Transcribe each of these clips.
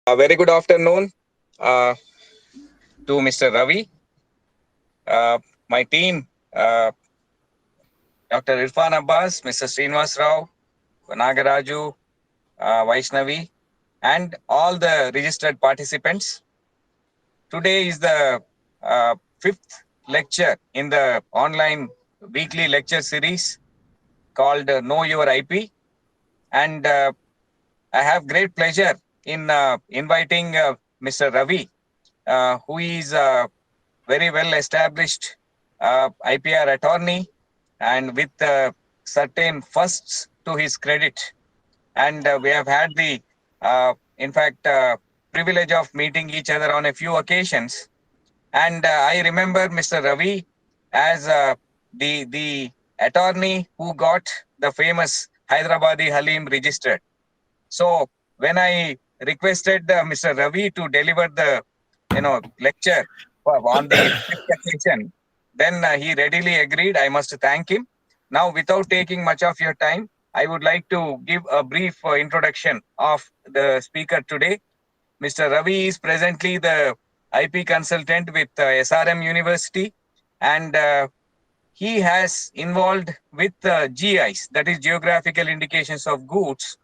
A very good afternoon uh, to Mr. Ravi, my team, Dr. Irfan Abbas, Mr. Srinivas Rao, Nagaraju, Vaishnavi, and all the registered participants. Today is the fifth lecture in the online weekly lecture series called Know Your IP. And I have great pleasure in inviting Mr. Ravi, who is very well established IPR attorney and with certain firsts to his credit. And we have had the, in fact, privilege of meeting each other on a few occasions. And I remember Mr. Ravi as the attorney who got the famous Hyderabadi Haleem registered. So when I requested Mr. Ravi to deliver the lecture on the fifth occasion, then he readily agreed. I must thank him. Now, without taking much of your time, I would like to give a brief introduction of the speaker today. Mr. Ravi is presently the IP consultant with SRM University, and he has involved with GIs, that is Geographical Indications of Goods,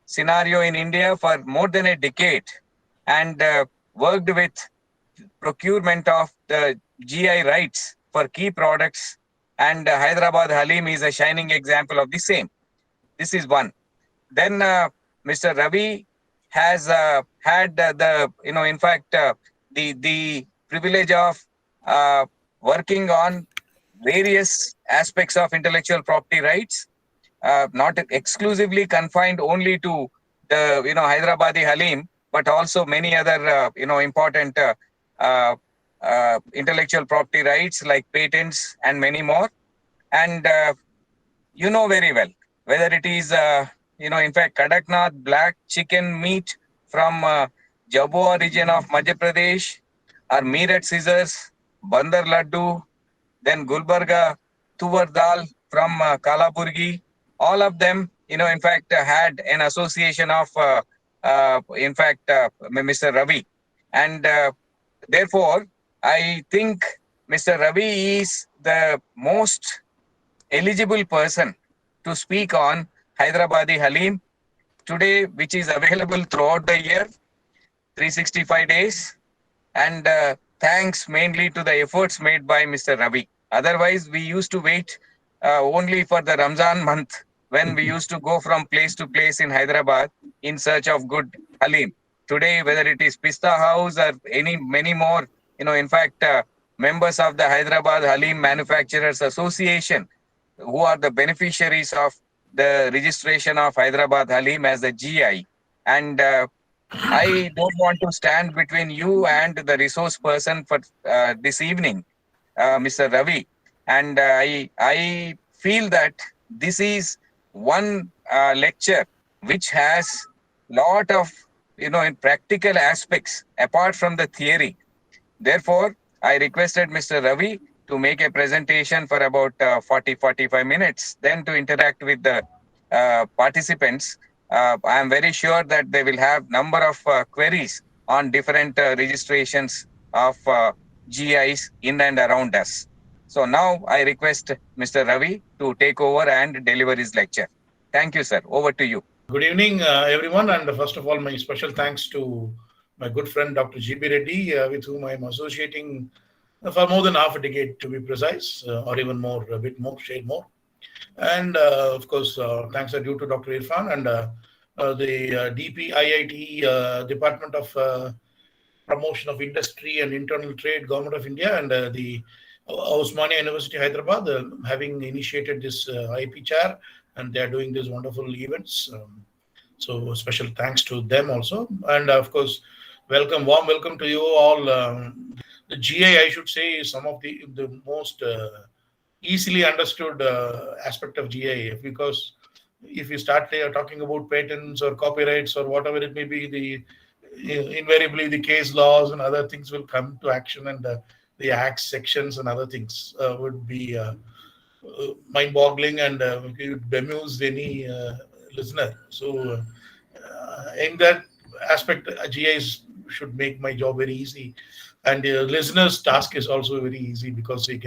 scenario in India for more than a decade, and worked with procurement of the GI rights for key products. And Hyderabad Haleem is a shining example of the same. This is one. Then Mr. Ravi has had in fact, the privilege of working on various aspects of intellectual property rights, not exclusively confined only to the Hyderabadi Haleem, but also many other important intellectual property rights like patents and many more. And you know very well whether it is in fact Kadaknath Black Chicken Meat from Jhabhua region of Madhya Pradesh, or Meerut Scissors, Bandar Laddu, then Gulbarga Tuvar dal from Kalaburagi. All of them, in fact, had an association of, Mr. Ravi. And therefore, I think Mr. Ravi is the most eligible person to speak on Hyderabadi Haleem today, which is available throughout the year, 365 days. And thanks mainly to the efforts made by Mr. Ravi. Otherwise, we used to wait only for the Ramzan month when we used to go from place to place in Hyderabad in search of good Haleem. Today, whether it is Pista House or many more, in fact, members of the Hyderabad Haleem Manufacturers Association, who are the beneficiaries of the registration of Hyderabad Haleem as a GI. And I don't want to stand between you and the resource person for this evening, Mr. Ravi. And I feel that this is one lecture which has lot of in practical aspects apart from the theory. Therefore, I requested Mr. Ravi to make a presentation for about 40-45 minutes, then to interact with the participants. I am very sure that they will have number of queries on different registrations of GIs in and around us. So now I request Mr. Ravi to take over and deliver his lecture. Thank you, sir. Over to you. Good evening, everyone. And first of all, my special thanks to my good friend, Dr. G.B. Reddy, with whom I am associating for more than half a decade, to be precise, or even more, a bit more, shade more. And of course, thanks are due to Dr. Irfan and the DPIIT, Department of Promotion of Industry and Internal Trade, Govt of India, and the Osmania University, Hyderabad, having initiated this IP-Chair, and they are doing these wonderful events. So special thanks to them also. And of course, warm welcome to you all. The GI, I should say, is some of the most easily understood aspect of GI, because if you start talking about patents or copyrights or whatever it may be, invariably the case laws and other things will come to action, and the acts, sections, and other things would be mind-boggling, and it would bemuse any listener. So in that aspect, GIs should make my job very easy, and the listener's task is also very easy because he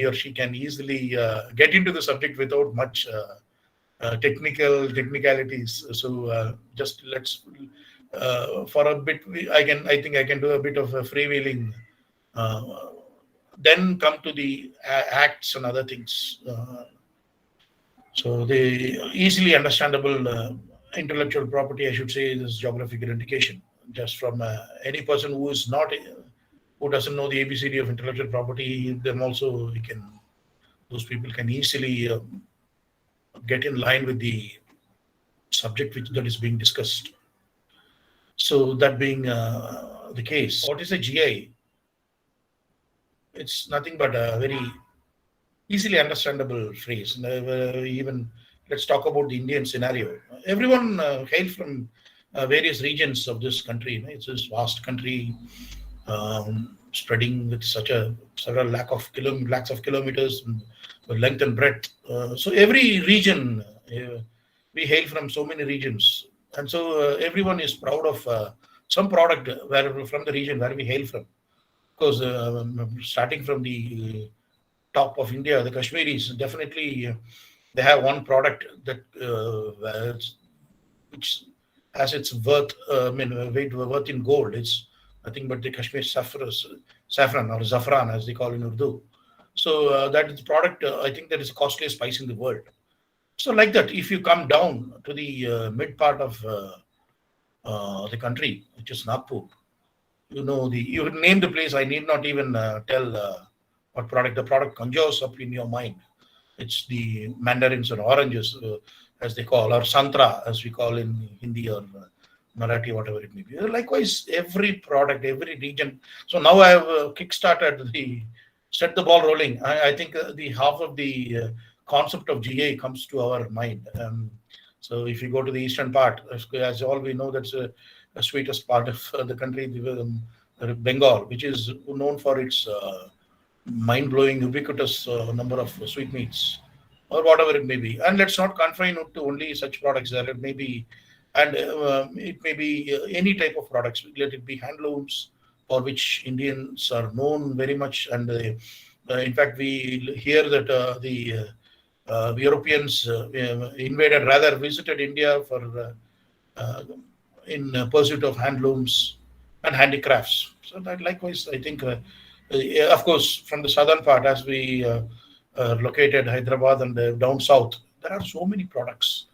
or she can easily get into the subject without much technicalities. So just let's for a bit. I think I can do a bit of a freewheeling. Uh, then come to the acts and other things. So the easily understandable intellectual property, I should say, is geographical indication. Just from any person who doesn't know the ABCD of intellectual property, them also those people can easily get in line with the subject that is being discussed. So that being the case, what is a GI? It's nothing but a very easily understandable phrase. Even let's talk about the Indian scenario. Everyone hail from various regions of this country. It's this vast country spreading with several lakhs of kilometers length and breadth. So every region, we hail from so many regions, and so everyone is proud of some product from the region where we hail from. Because starting from the top of India, the Kashmiris definitely they have one product that which has its worth. Worth in gold. It's nothing but the Kashmir saffron or zafran, as they call in Urdu. So that is the product. I think that is the costliest spice in the world. So like that, if you come down to the mid part of the country, which is Nagpur, you would name the place. I need not even tell what product. The product conjures up in your mind. It's the mandarins or oranges, as they call, or santra, as we call in Hindi or Marathi, whatever it may be. Likewise, every product, every region. So now I have set the ball rolling. I think the half of the concept of GA comes to our mind. So if you go to the eastern part, as all we know, that's the sweetest part of the country, Bengal, which is known for its mind-blowing, ubiquitous number of sweetmeats, or whatever it may be. And let's not confine it to only such products. There may be, and it may be any type of products. Let it be handlooms, for which Indians are known very much. And in fact, we hear that the Europeans visited India for in pursuit of handlooms and handicrafts. So that likewise, I think, of course, from the southern part, as we are located, Hyderabad and down south, there are so many products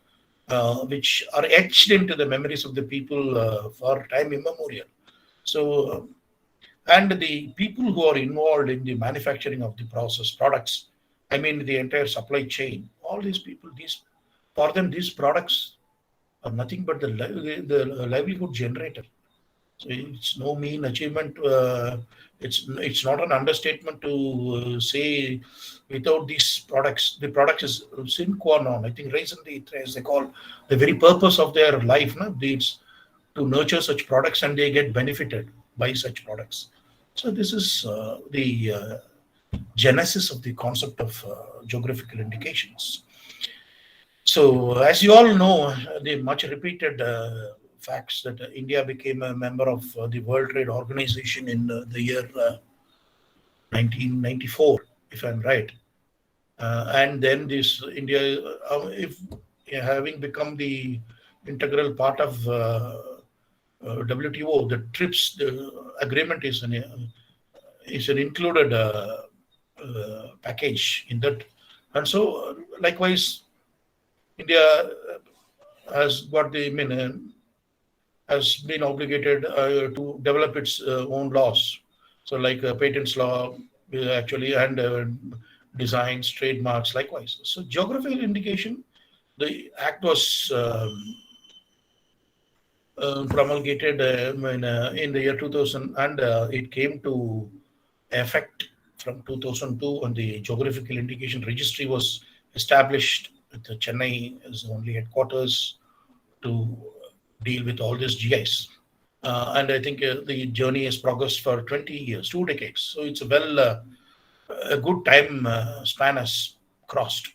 which are etched into the memories of the people for time immemorial. So, and the people who are involved in the manufacturing of the processed products, I mean the entire supply chain, all these people, for them, these products are nothing but the livelihood generator. So it's no mean achievement. It's not an understatement to say without these products, the product is sine qua non. I think recently, as they call, the very purpose of their life, it's to nurture such products, and they get benefited by such products. So this is the genesis of the concept of geographical indications. So as you all know, the much repeated facts that India became a member of the World Trade Organization in the year 1994, if I'm right. And then this India, having become the integral part of WTO, the TRIPS agreement is an included package in that. And so likewise, India has got has been obligated to develop its own laws. So like patents law, actually, and designs, trademarks, likewise. So geographical indication, the act was promulgated in the year 2000, and it came to effect from 2002, and the geographical indication registry was established with Chennai as the only headquarters to deal with all these GIs. And I think the journey has progressed for 20 years, 2 decades. So it's a good time span has crossed.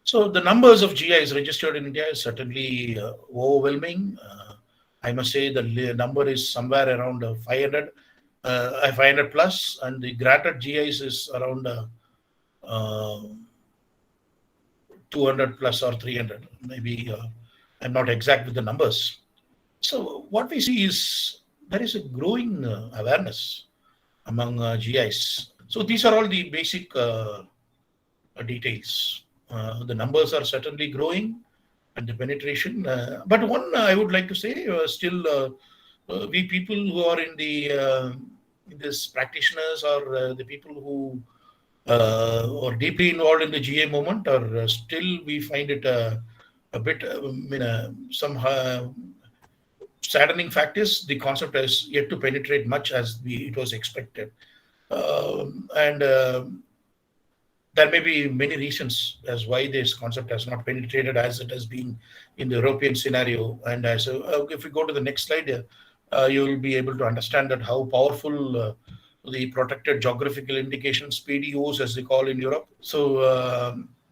So the numbers of GIs registered in India is certainly overwhelming. I must say the number is somewhere around 500 plus, and the granted GIs is around uh, 200 plus or 300. Maybe I'm not exact with the numbers. So what we see is there is a growing awareness among GIs. So these are all the basic details. The numbers are certainly growing and the penetration. But one I would like to say, still, we people who are in this practitioners or the people who are deeply involved in the GA movement, or still we find it a bit, some saddening fact is the concept has yet to penetrate much as it was expected. And there may be many reasons as why this concept has not penetrated as it has been in the European scenario. And if we go to the next slide, you will be able to understand that how powerful the protected geographical indications, PDOs as they call in Europe,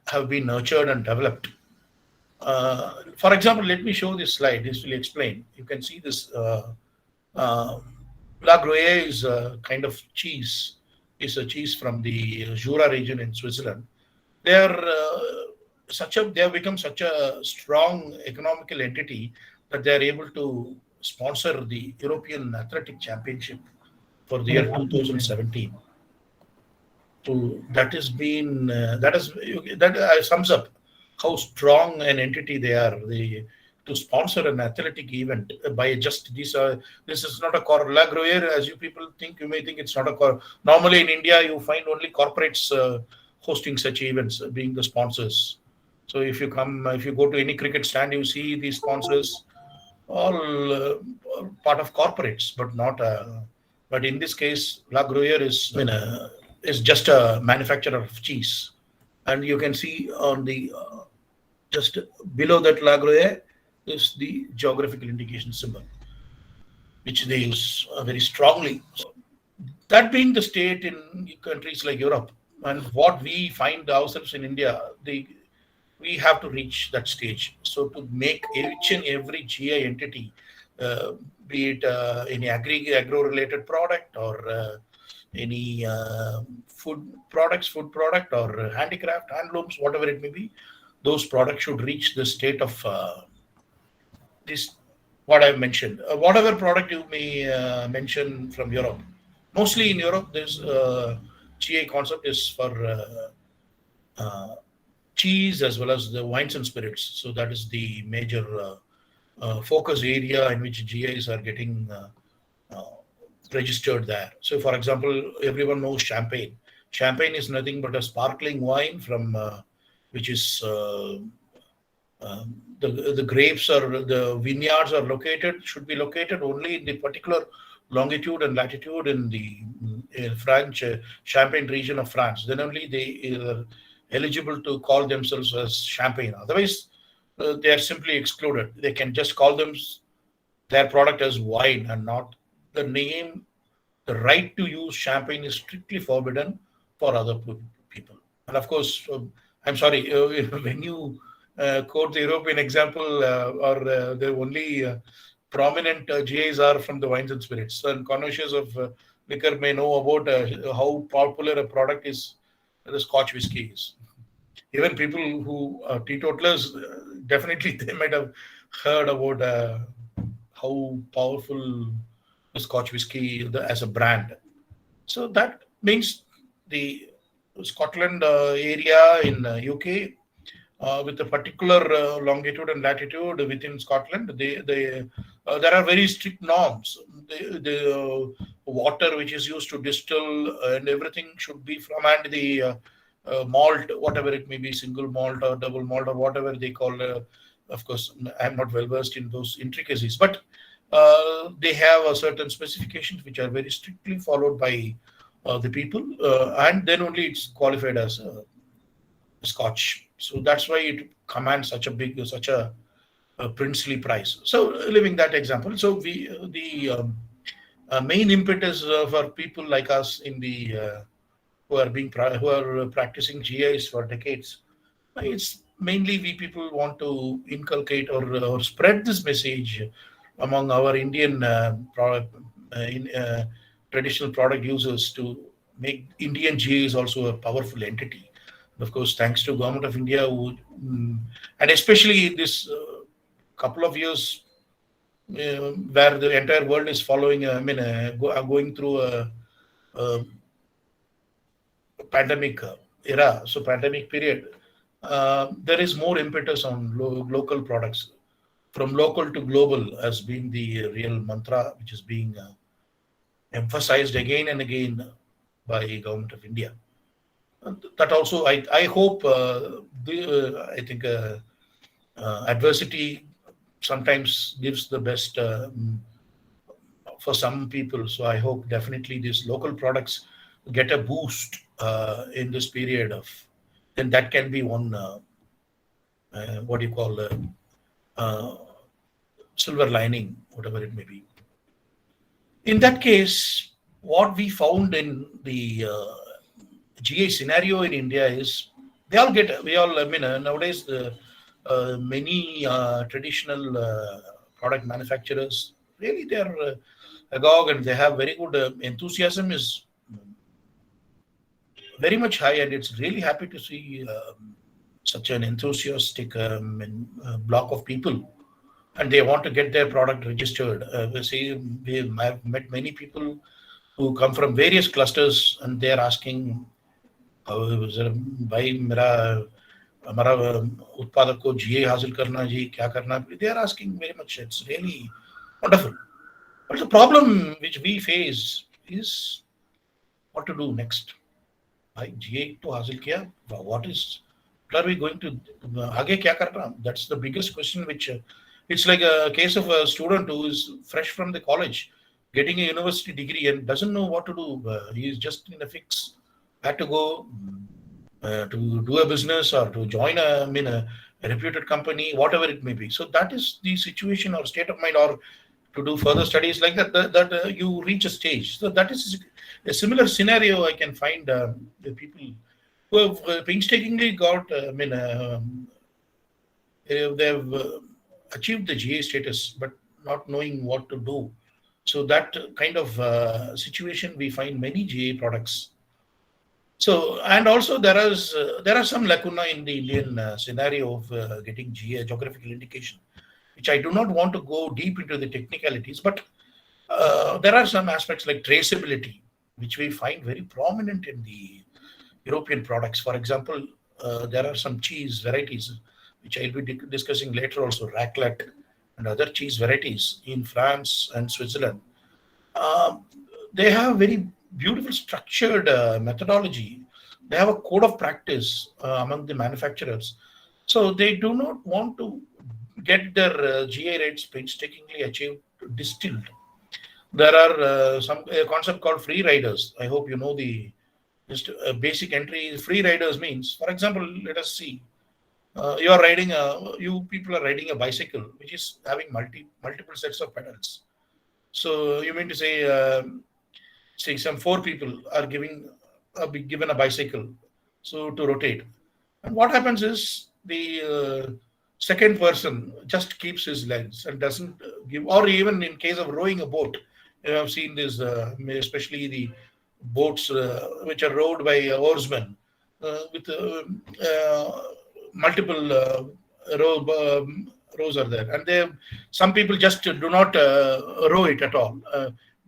have been nurtured and developed. For example, let me show this slide. This will explain. You can see this. La Gruyere is a kind of cheese. It's a cheese from the Jura region in Switzerland. They have become such a strong economical entity that they are able to sponsor the European Athletic Championship for the year 2017. So that sums up how strong an entity they are. To sponsor an athletic event by just this is not a La Gruyere, as you people think. You may think it's not a core. Normally in India, you find only corporates hosting such events, being the sponsors. So if you go to any cricket stand, you see these sponsors all part of corporates, but not. But in this case, La Gruyere is just a manufacturer of cheese, and you can see on the just below that La Gruyere is the geographical indication symbol, which they use very strongly. So that being the state in countries like Europe, and what we find ourselves in India, we have to reach that stage. So to make each and every GI entity, be it any agro-related product or any food product or handicraft, handlooms, whatever it may be, those products should reach the state of this, what I've mentioned. Whatever product you may mention from Europe. Mostly in Europe, this GI concept is for cheese as well as the wines and spirits. So that is the major focus area in which GIs are getting registered there. So for example, everyone knows champagne. Champagne is nothing but a sparkling wine from which is the grapes or the vineyards should be located only in the particular longitude and latitude in the French Champagne region of France. Then only they are eligible to call themselves as champagne. Otherwise, they are simply excluded. They can just call their product as wine and not the name. The right to use champagne is strictly forbidden for other people. And of course, I'm sorry, when you quote the European example, or the only prominent GIs are from the wines and spirits. And connoisseurs of liquor may know about how popular a product is the Scotch whiskey is. Even people who are teetotalers, definitely they might have heard about how powerful the Scotch whiskey as a brand. So that means the Scotland area in UK, with a particular longitude and latitude within Scotland, there are very strict norms. The water which is used to distill and everything should be from, and the malt, whatever it may be, single malt or double malt or whatever they call. Of course, I'm not well versed in those intricacies, but they have certain specifications which are very strictly followed by the people, and then only it's qualified as Scotch. So that's why it commands such a princely price. So leaving that example, so the main impetus for people like us in the who are practicing GIs for decades, it's mainly we people want to inculcate or spread this message among our Indian traditional product users to make Indian GA is also a powerful entity. And of course, thanks to Government of India, and especially this couple of years where the entire world is following, going through a pandemic era, so pandemic period, there is more impetus on local products. From local to global has been the real mantra, which is being emphasized again and again by Government of India. That also, I hope, I think adversity sometimes gives the best for some people. So I hope definitely these local products get a boost in this period of, then that can be one, what do you call, silver lining, whatever it may be. In that case, what we found in the GA scenario in India is nowadays the many traditional product manufacturers, really they're agog and they have very good enthusiasm is very much high, and it's really happy to see such an enthusiastic block of people, and they want to get their product registered. We have met many people who come from various clusters, and they are asking, भाई मेरा हमारा उत्पादक को GA हासिल करना जी क्या करना. They are asking very much. It's really wonderful. But the problem which we face is what to do next. भाई GA तो हासिल किया, what are we going to आगे क्या करना? That's the biggest question. Which it's like a case of a student who is fresh from the college, getting a university degree and doesn't know what to do. He is just in a fix. Had to go to do a business or to join a reputed company, whatever it may be. So that is the situation or state of mind, or to do further studies like that. That you reach a stage. So that is a similar scenario I can find the people who have painstakingly got. They've achieved the GA status, but not knowing what to do. So that kind of situation we find many GA products. So, and also there are some lacuna in the Indian scenario of getting GA, geographical indication, which I do not want to go deep into the technicalities, but there are some aspects like traceability, which we find very prominent in the European products. For example, there are some cheese varieties, which I'll be discussing later also, raclette and other cheese varieties in France and Switzerland. They have very beautiful structured methodology. They have a code of practice among the manufacturers. So they do not want to get their GA rates painstakingly achieved distilled. There are some concept called free riders. I hope you know the just basic entry. Free riders means, for example, let us see. You people are riding a bicycle, which is having multiple sets of pedals. So you mean to say some 4 people are given a bicycle, so to rotate. And what happens is the second person just keeps his legs and doesn't give, or even in case of rowing a boat, I've seen this, especially the boats which are rowed by oarsmen with multiple rows are there, and some people just do not row it at all.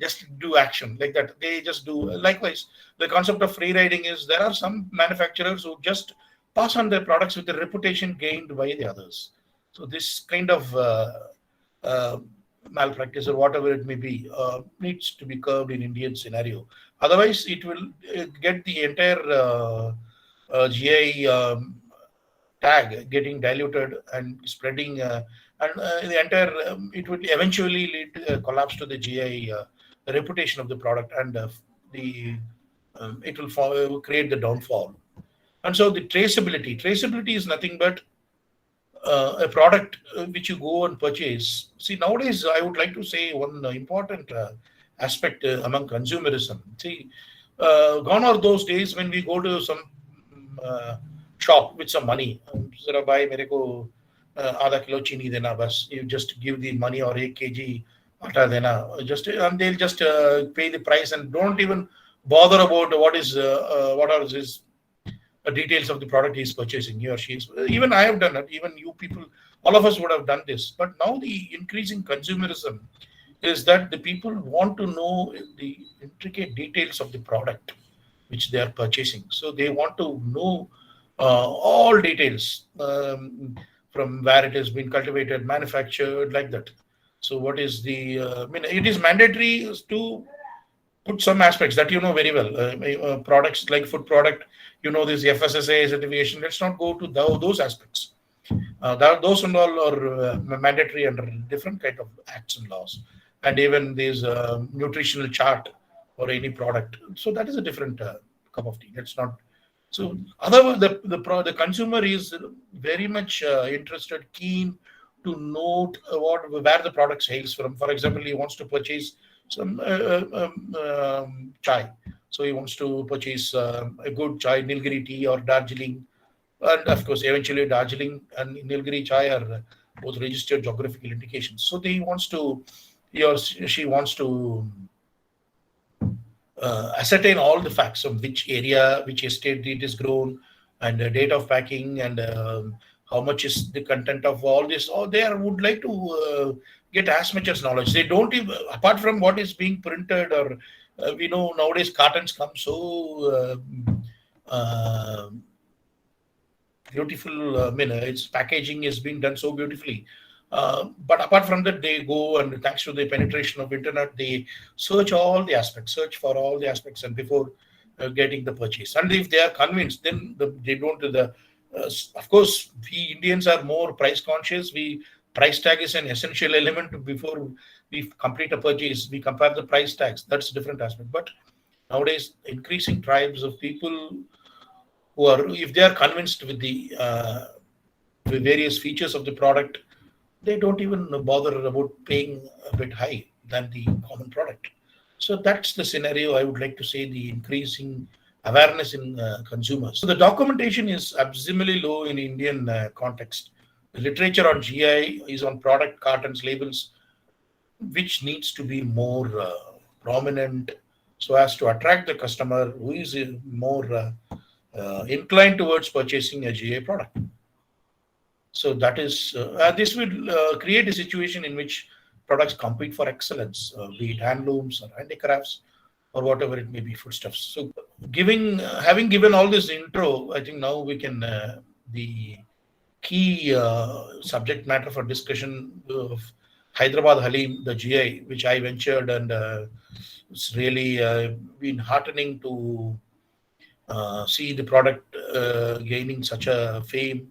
Just do action like that. They just do. Likewise, the concept of free riding is there are some manufacturers who just pass on their products with the reputation gained by the others. So this kind of malpractice or whatever it may be needs to be curbed in Indian scenario. Otherwise, it will get the entire GI tag getting diluted and spreading, and the entire it will eventually lead to a collapse to the GI reputation of the product, and it will create the downfall. And so the traceability is nothing but a product which you go and purchase. See, nowadays I would like to say one important aspect among consumerism. See, gone are those days when we go to some shop with some money. Zara bhai, mere ko आधा kilo चीनी देना बस. You just give the money or 1 kg atta dena. Just and they'll just pay the price and don't even bother about what are his details of the product he's purchasing. He or she is. Even I have done it. Even you people, all of us would have done this. But now the increasing consumerism is that the people want to know the intricate details of the product which they are purchasing. So they want to know all details, from where it has been cultivated, manufactured, like that. So what is the? I mean, it is mandatory to put some aspects that you know very well. Products like food product, you know, this FSSAI certification. Let's not go to those aspects. Those and all are mandatory under different kind of acts and laws, and even this nutritional chart for any product. So that is a different cup of tea. That's not. So otherwise, the consumer is very much interested, keen to note where the product hails from. For example, he wants to purchase some chai. So he wants to purchase a good chai, Nilgiri tea or Darjeeling. And of course, eventually Darjeeling and Nilgiri chai are both registered geographical indications. So he or she wants to ascertain all the facts of which area, which estate it is grown, and the date of packing, and how much is the content of all this. Or they would like to get as much as knowledge. They don't even, apart from what is being printed, or we know nowadays cartons come so beautiful. I mean, its packaging is being done so beautifully. But apart from that, they go, and thanks to the penetration of internet, they search for all the aspects, and before getting the purchase. And if they are convinced, then they don't. Of course, we Indians are more price conscious. Price tag is an essential element before we complete a purchase. We compare the price tags. That's a different aspect. But nowadays, increasing tribes of people who are, if they are convinced with the various features of the product, they don't even bother about paying a bit high than the common product. So that's the scenario. I would like to say the increasing awareness in consumers. So the documentation is abysmally low in Indian context. The literature on GI is on product cartons, labels, which needs to be more prominent so as to attract the customer who is more inclined towards purchasing a GI product. So that is this will create a situation in which products compete for excellence, be it handlooms or handicrafts or whatever it may be, foodstuffs. So having given all this intro, I think now we can the key subject matter for discussion of Hyderabad Haleem, the GI, which I ventured, and it's really been heartening to see the product gaining such a fame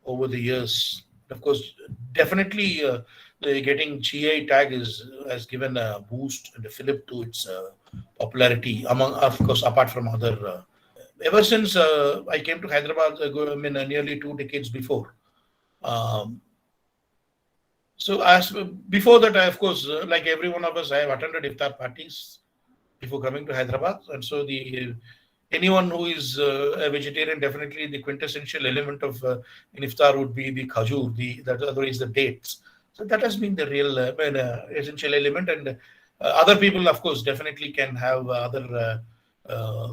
over the years. Of course, definitely getting GI tag has given a boost and a fillip to its popularity among, of course, apart from other. Ever since I came to Hyderabad, nearly 2 decades before. So as before that, I, of course, like every one of us, I have attended iftar parties before coming to Hyderabad, and so anyone who is a vegetarian, definitely the quintessential element of in iftar would be the khajur, that otherwise the dates. So that has been the real essential element, and other people, of course, definitely can have other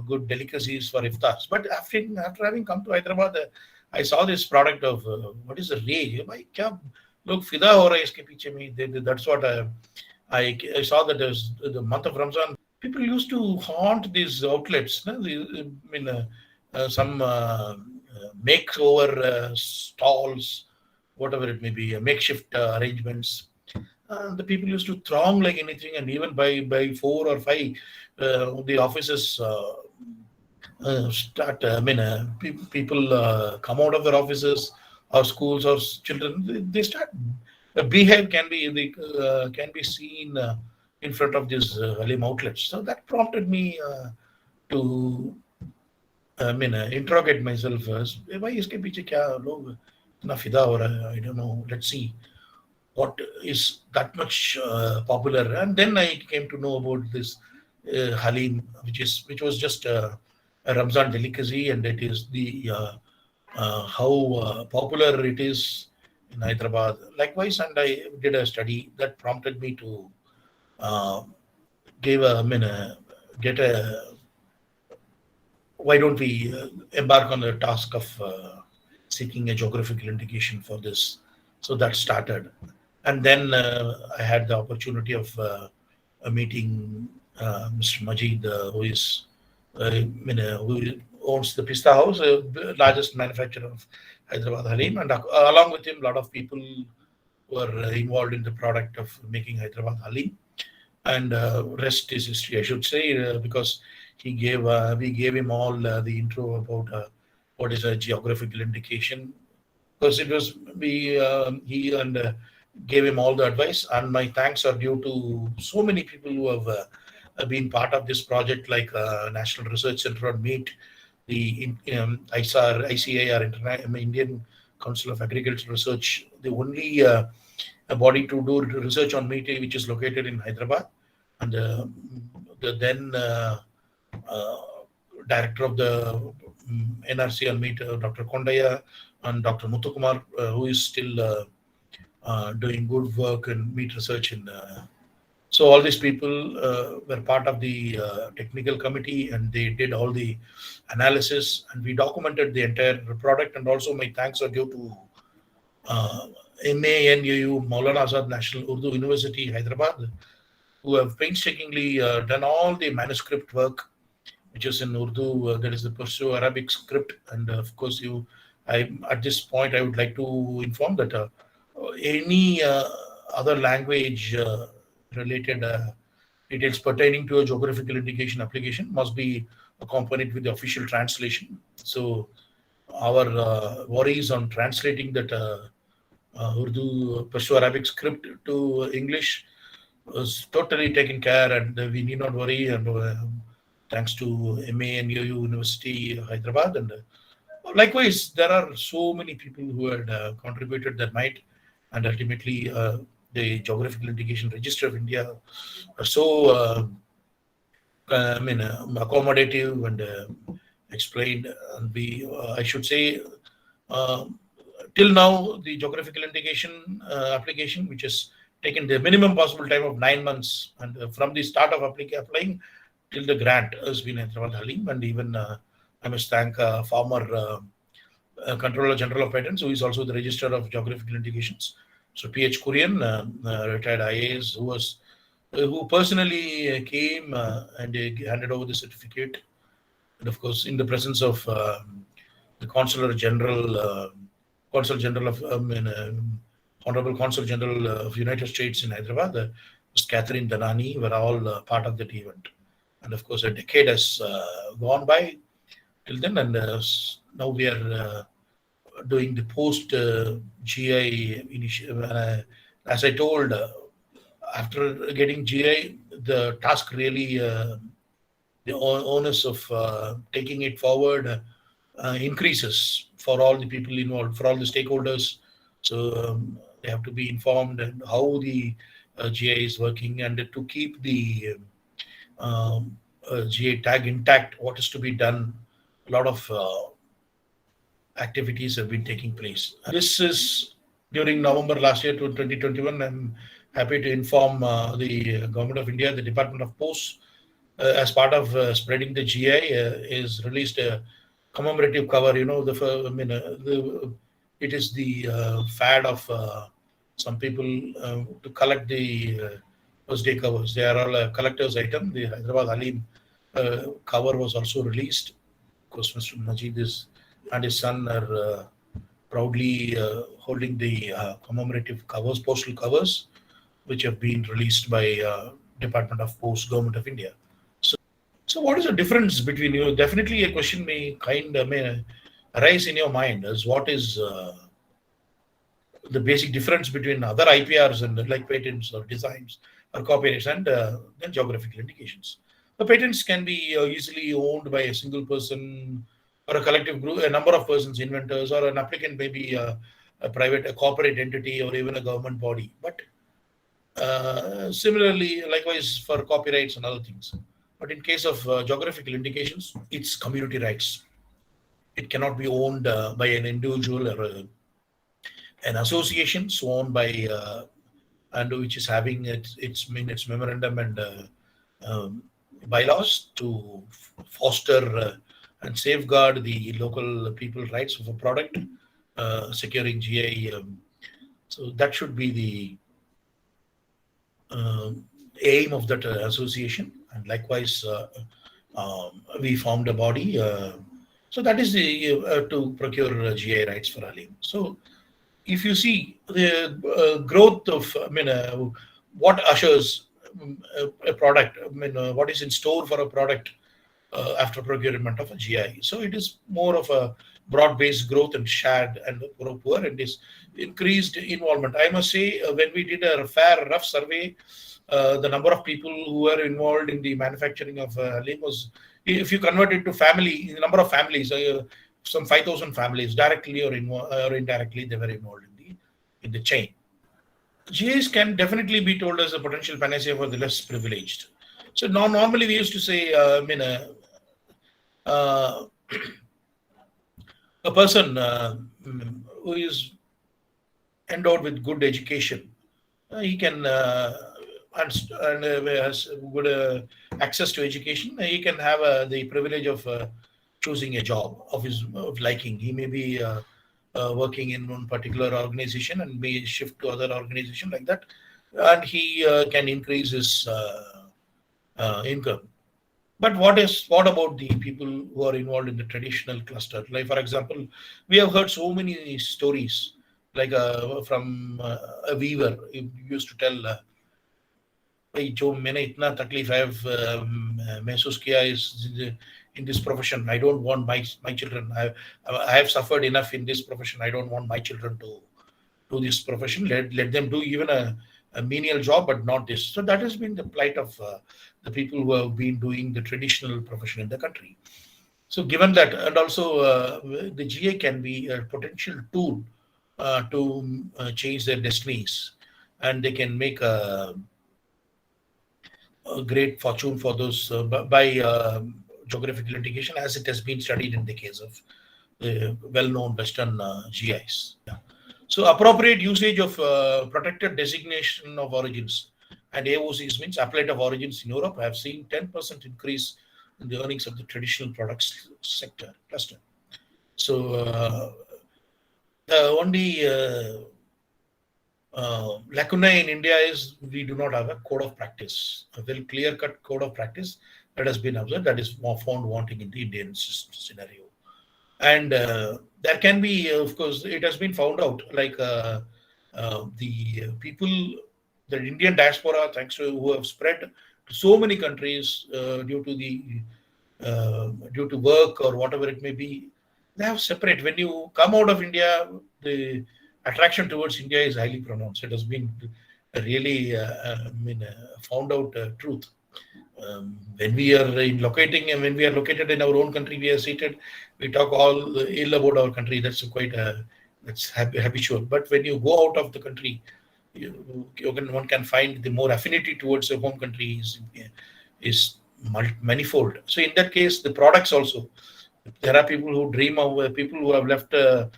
good delicacies for iftars. But after having come to Hyderabad, I saw this product of what is the rage? Look, fida ho raha iske piche mein. That's what I saw, that there's the month of Ramzan. People used to haunt these outlets. No? Some makeover stalls, whatever it may be, makeshift arrangements. The people used to throng like anything, and even by 4 or 5, the offices start. People come out of their offices or schools or children. They start. A beehive can be seen in front of these Haleem outlets. So that prompted me to interrogate myself first. Why iske piche kya log itna fida ho raha hai? I don't know. Let's see what is that much popular. And then I came to know about this Haleem, which was just a Ramzan delicacy, and it is the how popular it is in Hyderabad. Likewise, and I did a study that prompted me to uh, give a, I mean, get a, why don't we embark on the task of seeking a geographical indication for this? So that started. And then I had the opportunity of meeting Mr. Majid, who is, who owns the Pista House, largest manufacturer of Hyderabad Haleem, and along with him, a lot of people were involved in the product of making Hyderabad Haleem. And rest is history, I should say, because we gave him all the intro about what is a geographical indication, because it was he and gave him all the advice. And my thanks are due to so many people who have been part of this project, like National Research Center on Meat, the ICAR, Indian Council of Agricultural Research, the only a body to do research on meat, which is located in Hyderabad, and the then uh, director of the NRC on meat, Dr. Kondaya, and Dr. Muthukumar, who is still doing good work in meat research in. So all these people were part of the technical committee, and they did all the analysis, and we documented the entire product. And also my thanks are due to MANUU, Maulana Azad National Urdu University, Hyderabad, who have painstakingly done all the manuscript work, which is in Urdu. That is the Perso-Arabic script. And of course, at this point, I would like to inform that any other language related details pertaining to a geographical indication application must be accompanied with the official translation. So our worries on translating that Urdu Perso-Arabic script to English was totally taken care, and we need not worry. And thanks to MANUU University, Hyderabad, and likewise, there are so many people who had contributed their might, and ultimately the Geographical Indication Register of India are so accommodative and explained. And we, I should say, till now, the geographical indication application, which has taken the minimum possible time of 9 months, and from the start of applying till the grant, has been Hyderabad Haleem. And even I must thank former Controller General of Patents, who is also the Register of Geographical Indications. So P.H. Kurian, retired IAS, who personally came and handed over the certificate. And of course, in the presence of the Consul General of Honorable Consul General of United States in Hyderabad, Ms. Catherine Danani, were all part of that event. And of course, a decade has gone by till then, and now we are doing the post GI initiative. As I told, after getting GI, the task really, the onus of taking it forward increases for all the people involved, for all the stakeholders. So they have to be informed and how the GI is working, and to keep the GI tag intact, what is to be done. A lot of activities have been taking place. This is during November last year to 2021. I'm happy to inform the Government of India, the Department of Posts, as part of spreading the GI, is released a commemorative cover. It is the fad of some people to collect the first day covers. They are all a collector's item. The Hyderabad Haleem cover was also released. Of course, Mr. Majid and his son are proudly holding the commemorative covers, postal covers, which have been released by Department of Post, Government of India. So what is the difference between you? Definitely a question may arise in your mind as what is the basic difference between other IPRs and like patents or designs or copyrights and then geographical indications. The patents can be easily owned by a single person or a collective group, a number of persons, inventors, or an applicant may be a private, a corporate entity, or even a government body. But similarly, likewise for copyrights and other things. But in case of geographical indications, it's community rights. It cannot be owned by an individual or an association sworn by and which is having its memorandum and bylaws to foster and safeguard the local people rights of a product, securing GI. So that should be the aim of that association. And likewise, we formed a body. So that is the to procure GI rights for Haleem. So if you see the growth of, what ushers a product, what is in store for a product after procurement of a GI. So it is more of a broad-based growth and shared and poor and is increased involvement. I must say, when we did a fair rough survey, the number of people who were involved in the manufacturing of Haleem was, if you convert it to family, the number of families, some 5,000 families, directly or indirectly, they were involved in the chain. GIs can definitely be told as a potential panacea for the less privileged. So normally we used to say, a person who is endowed with good education, he can and has good access to education, he can have the privilege of choosing a job of his liking. He may be working in one particular organization and may shift to other organization like that, and he can increase his income. But what about the people who are involved in the traditional cluster? Like, for example, we have heard so many stories, like from a weaver. He used to tell, जो मैंने इतना तकलीफ है महसूस किया is in this profession. I don't want my children. I have suffered enough in this profession. I don't want my children to do this profession. Let them do even a menial job, but not this. So that has been the plight of the people who have been doing the traditional profession in the country. So given that, and also the GA can be a potential tool to change their destinies, and they can make a great fortune for those by geographical indication, as it has been studied in the case of the well-known Western GIs. Yeah. So appropriate usage of protected designation of origins and AOCs, means appellate of origins in Europe, have seen 10% increase in the earnings of the traditional products sector cluster. So the only lacuna in India is we do not have a code of practice, a very clear-cut code of practice that has been observed, that is more found wanting in the Indian scenario. And there can be, of course, it has been found out, like the people, the Indian diaspora, thanks to who have spread to so many countries due to work or whatever it may be, they have separate. When you come out of India, the attraction towards India is highly pronounced. It has been really found out truth. When we are locating and when we are located in our own country, we are seated, we talk all ill about our country. That's quite that's habitual. But when you go out of the country, one can find the more affinity towards the home country is manifold. So in that case, the products also, there are people who dream of people who have left the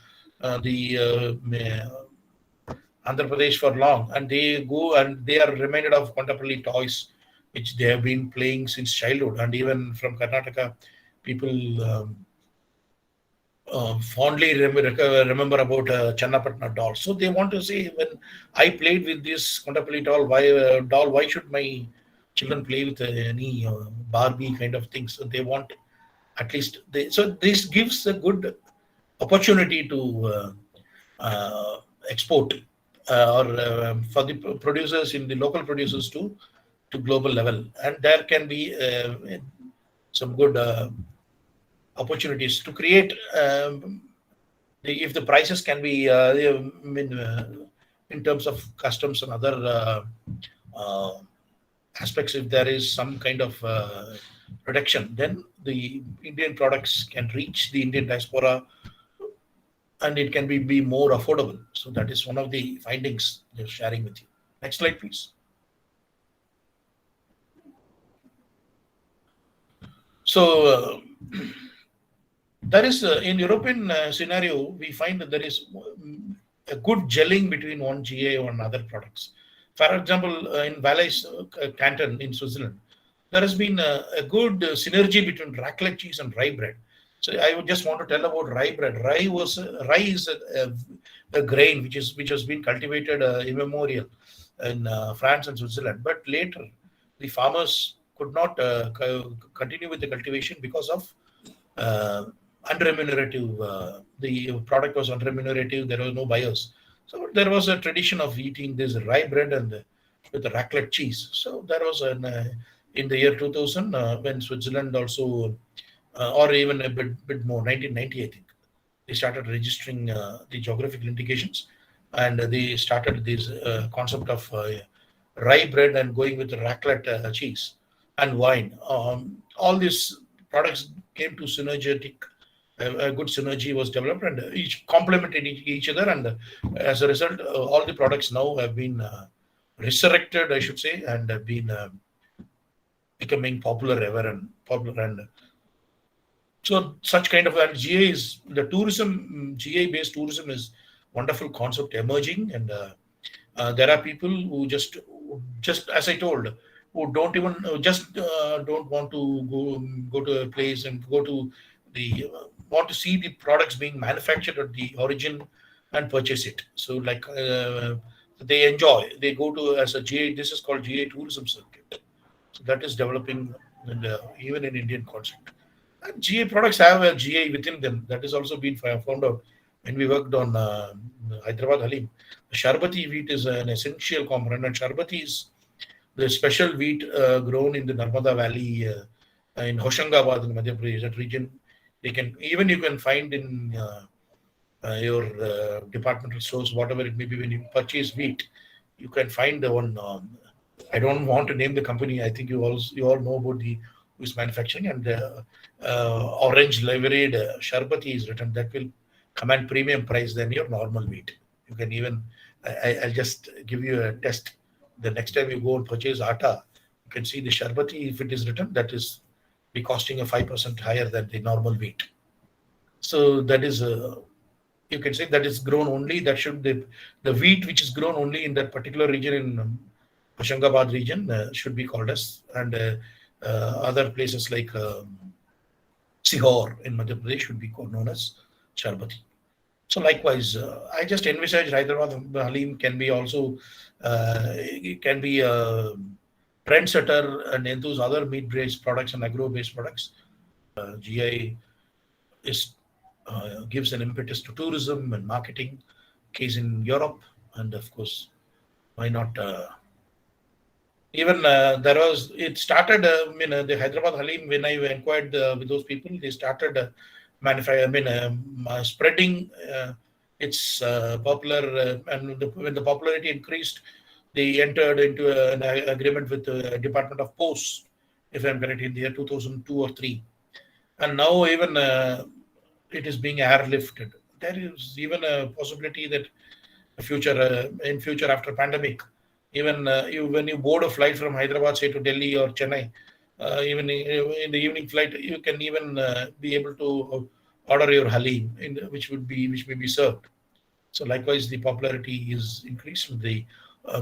Andhra Pradesh for long, and they go and they are reminded of contemporary toys which they have been playing since childhood. And even from Karnataka, people fondly remember about Channapatna doll. So they want to say, when I played with this contemporary doll, why should my children play with any Barbie kind of things? So they want at least so this gives a good opportunity to export or for the producers in the local producers to global level, and there can be some good opportunities to create if the prices can be in terms of customs and other aspects, if there is some kind of reduction, then the Indian products can reach the Indian diaspora and it can be more affordable. So that is one of the findings they're sharing with you. Next slide, please. So there is in European scenario, we find that there is a good gelling between one GA and other products. For example, in Valais Canton in Switzerland, there has been a good synergy between raclette cheese and rye bread. So I would just want to tell about rye bread. Rye is a grain which has been cultivated immemorial in France and Switzerland. But later, the farmers could not continue with the cultivation because of uh, unremunerative. The product was unremunerative. There were no buyers. So there was a tradition of eating this rye bread and with the raclette cheese. So there was in the year 2000 when Switzerland also, or even a bit more, 1990 I think, they started registering the geographical indications, and they started this concept of rye bread and going with raclette cheese and wine. All these products came to synergetic. A good synergy was developed, and each complemented each other. And as a result, all the products now have been resurrected, I should say, and have been becoming popular ever and popular. And so, such kind of, and GA is the tourism, GA based tourism is wonderful concept emerging, and there are people who just as I told, who don't even just don't want to go to a place and go to the want to see the products being manufactured at the origin and purchase it. So like they enjoy, they go to as a GA. This is called GA tourism circuit. So that is developing, and even in Indian concept. And GA products have a GA within them. That has also been found out when we worked on Hyderabad Haleem. Sharbati wheat is an essential component, and Sharbati is the special wheat grown in the Narmada Valley in Hoshangabad in Madhya Pradesh. That region, you can find in your departmental stores, whatever it may be. When you purchase wheat, you can find the one. I don't want to name the company. I think you all know about who is manufacturing, and orange liveried Sharbati is written. That will command premium price than your normal wheat. You can even, I'll just give you a test. The next time you go and purchase atta, you can see the Sharbati, if it is written, that is be costing a 5% higher than the normal wheat. So that is, you can say that is grown only, that should, the wheat which is grown only in that particular region in Hoshangabad region should be called as, and other places like Sihor in Madhya Pradesh should be known as Sharbati. So likewise, I just envisage Hyderabad Haleem can be also, it can be a trendsetter and enthuse other meat-based products and agro-based products. GI is gives an impetus to tourism and marketing, case in Europe, and of course, why not? Even it started, the Hyderabad Haleem, when I inquired with those people, they started spreading its popular, and when the popularity increased, they entered into an agreement with the Department of Posts, if I'm correct, in the year 2002 or 3. And now even it is being airlifted. There is even a possibility that in future after pandemic, even when you board a flight from Hyderabad, say to Delhi or Chennai, even in the evening flight, you can even be able to order your Haleem, which may be served. So likewise, the popularity is increased with the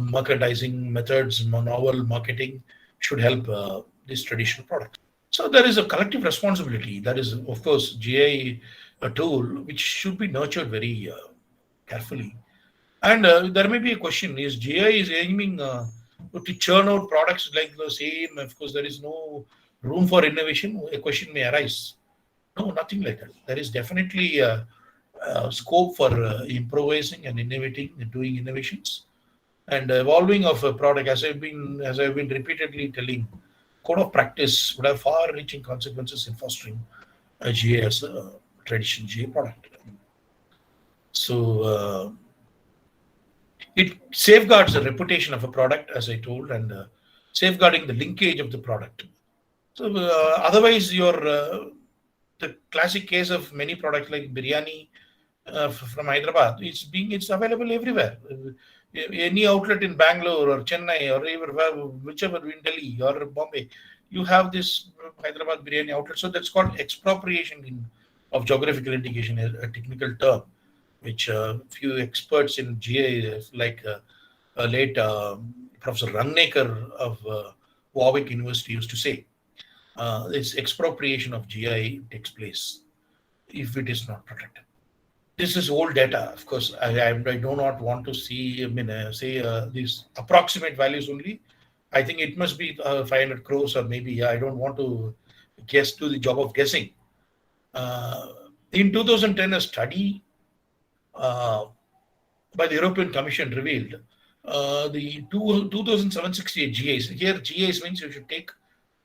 merchandising methods, novel marketing should help these traditional products. So there is a collective responsibility. That is, of course, GI a tool which should be nurtured very carefully. And there may be a question: is GI is aiming to churn out products like the same? Of course, there is no room for innovation. A question may arise. No, nothing like that. There is definitely scope for improvising and innovating and doing innovations and evolving of a product. As I've been repeatedly telling, code of practice would have far-reaching consequences in fostering a GA as a traditional GA product. So it safeguards the reputation of a product, as I told, and safeguarding the linkage of the product. So otherwise, the classic case of many products like biryani from Hyderabad, it's available everywhere. Any outlet in Bangalore or Chennai or even whichever in Delhi or Bombay, you have this Hyderabad biryani outlet. So that's called expropriation of geographical indication, a technical term, which few experts in GI, like late Professor Rangnekar of Warwick University, used to say, this expropriation of GI takes place if it is not protected. This is old data. Of course, I do not want to see, say these approximate values only. I think it must be 500 crores or maybe, I don't want to guess, do the job of guessing. In 2010, a study by the European Commission revealed the 2,768 GIs. Here, GIs means you should take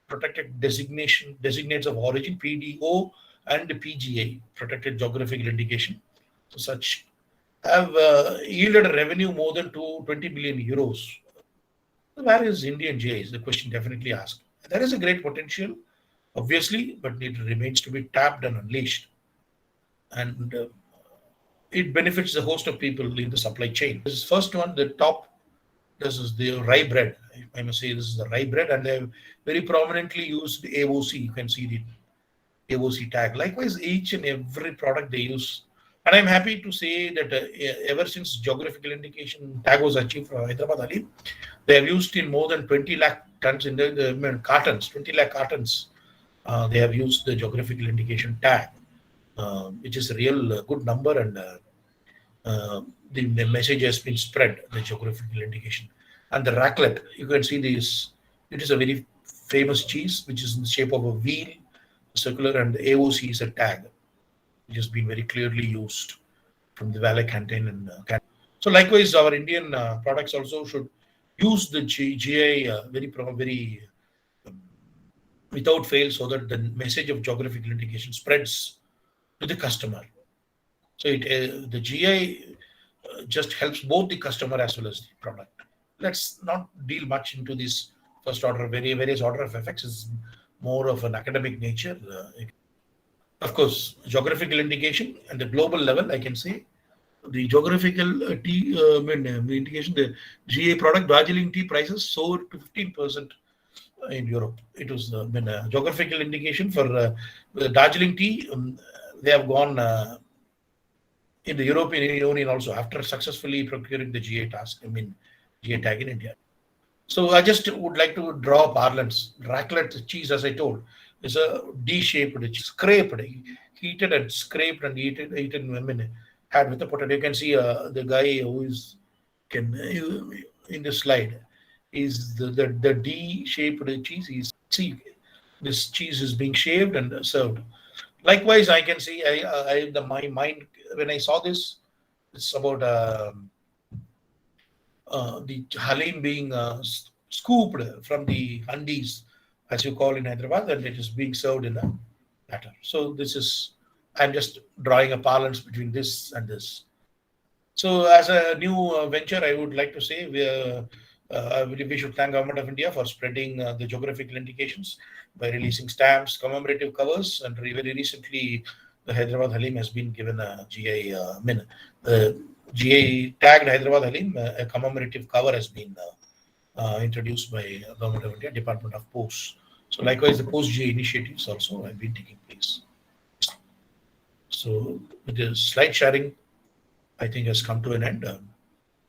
protected designates of origin, PDO, and PGI, protected geographical indication. So such have yielded a revenue more than 20 billion euros. Where is Indian GIs? The question definitely asked. There is a great potential, obviously, but it remains to be tapped and unleashed. And it benefits a host of people in the supply chain. This is first one, the top. This is the rye bread. I must say this is the rye bread, and they have very prominently used the AOC. You can see the AOC tag. Likewise, each and every product they use. And I'm happy to say that ever since geographical indication tag was achieved for Hyderabad Haleem, they have used in more than 20 lakh tons in the cartons, 20 lakh cartons. They have used the geographical indication tag, which is a real good number, and the message has been spread, the geographical indication. And the raclette, you can see this, it is a very famous cheese, which is in the shape of a wheel, circular, and the AOC is a tag, which has been very clearly used from the Valley Canteen. And so likewise, our Indian products also should use the GI very without fail, so that the message of geographical indication spreads to the customer. So the GI just helps both the customer as well as the product. Let's not deal much into this first order, various order of effects. Is more of an academic nature. Of course, geographical indication and the global level, I can say the geographical tea indication, the GA product, Darjeeling tea prices soared to 15% in Europe. It was geographical indication for the Darjeeling tea. They have gone in the European Union also after successfully procuring the GA GA tag in India. So I just would like to draw parlance. Raclette cheese, as I told, is a D-shaped cheese, scraped, heated and scraped and eaten. Had with the potato. You can see the guy who is in the slide is the D-shaped cheese. See, this cheese is being shaved and served. Likewise, I can see my mind when I saw this, it's about the Haleem being scooped from the handis, as you call in Hyderabad, and it is being served in a platter. So this is, I'm just drawing a parlance between this and this. So as a new venture, I would like to say we should thank Government of India for spreading the geographical indications by releasing stamps, commemorative covers, and very recently the Hyderabad Haleem has been given a GI, GI tagged Hyderabad Haleem, a commemorative cover has been introduced by Government of India, Department of Posts. So likewise, the post-GI initiatives also have been taking place. So with the slide sharing, I think has come to an end.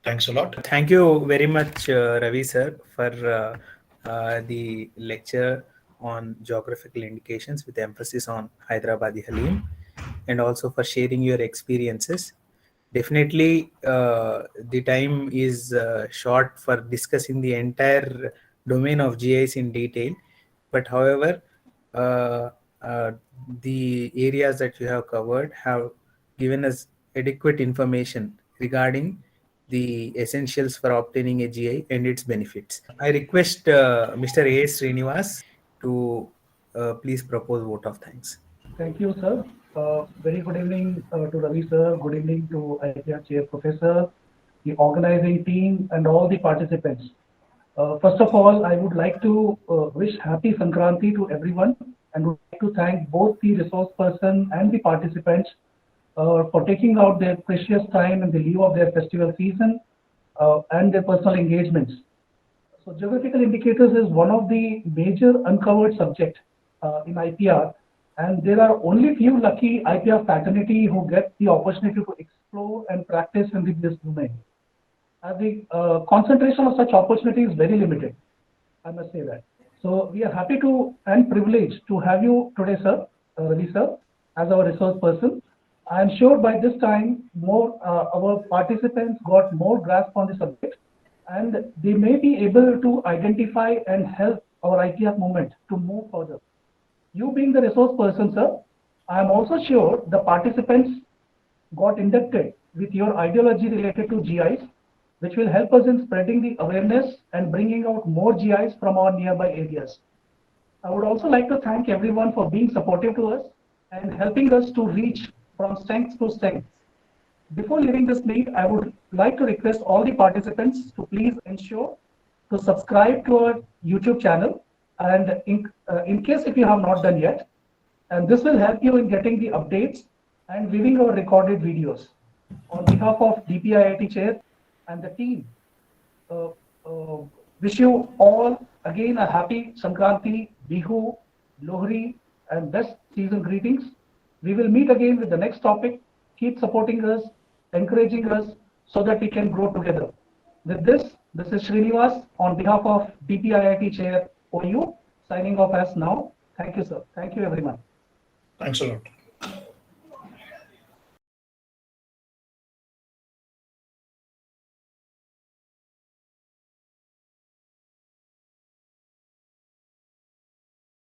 Thanks a lot. Thank you very much, Ravi sir, for the lecture on geographical indications with emphasis on Hyderabadi Haleem, and also for sharing your experiences. Definitely, the time is short for discussing the entire domain of GIs in detail. But however, the areas that you have covered have given us adequate information regarding the essentials for obtaining a GI and its benefits. I request Mr. A. Srinivas to please propose vote of thanks. Thank you, sir. Very good evening to Ravi sir. Good evening to IPR-Chair Professor, the organizing team, and all the participants. First of all, I would like to wish Happy Sankranti to everyone, and would like to thank both the resource person and the participants for taking out their precious time in the leave of their festival season and their personal engagements. So geographical indicators is one of the major uncovered subject in IPR, and there are only few lucky IPR fraternity who get the opportunity to explore and practice in this domain. As the concentration of such opportunity is very limited, I must say that. So we are happy to and privileged to have you today, sir, Ravi sir, as our resource person. I am sure by this time more our participants got more grasp on the subject, and they may be able to identify and help our IPR movement to move further. You being the resource person, sir, I am also sure the participants got inducted with your ideology related to GIs, which will help us in spreading the awareness and bringing out more GIs from our nearby areas. I would also like to thank everyone for being supportive to us and helping us to reach from strength to strength. Before leaving this meet, I would like to request all the participants to please ensure to subscribe to our YouTube channel, and in case if you have not done yet, and this will help you in getting the updates and viewing our recorded videos. On behalf of DPIIT Chair and the team, uh, uh, wish you all again a happy Sankranti, Bihu, Lohri, and best season greetings. We will meet again with the next topic. Keep supporting us, encouraging us so that we can grow together. With this is Srinivas on behalf of DPIIT Chair OU signing off as now. Thank you, sir. Thank you, everyone. Thanks a lot.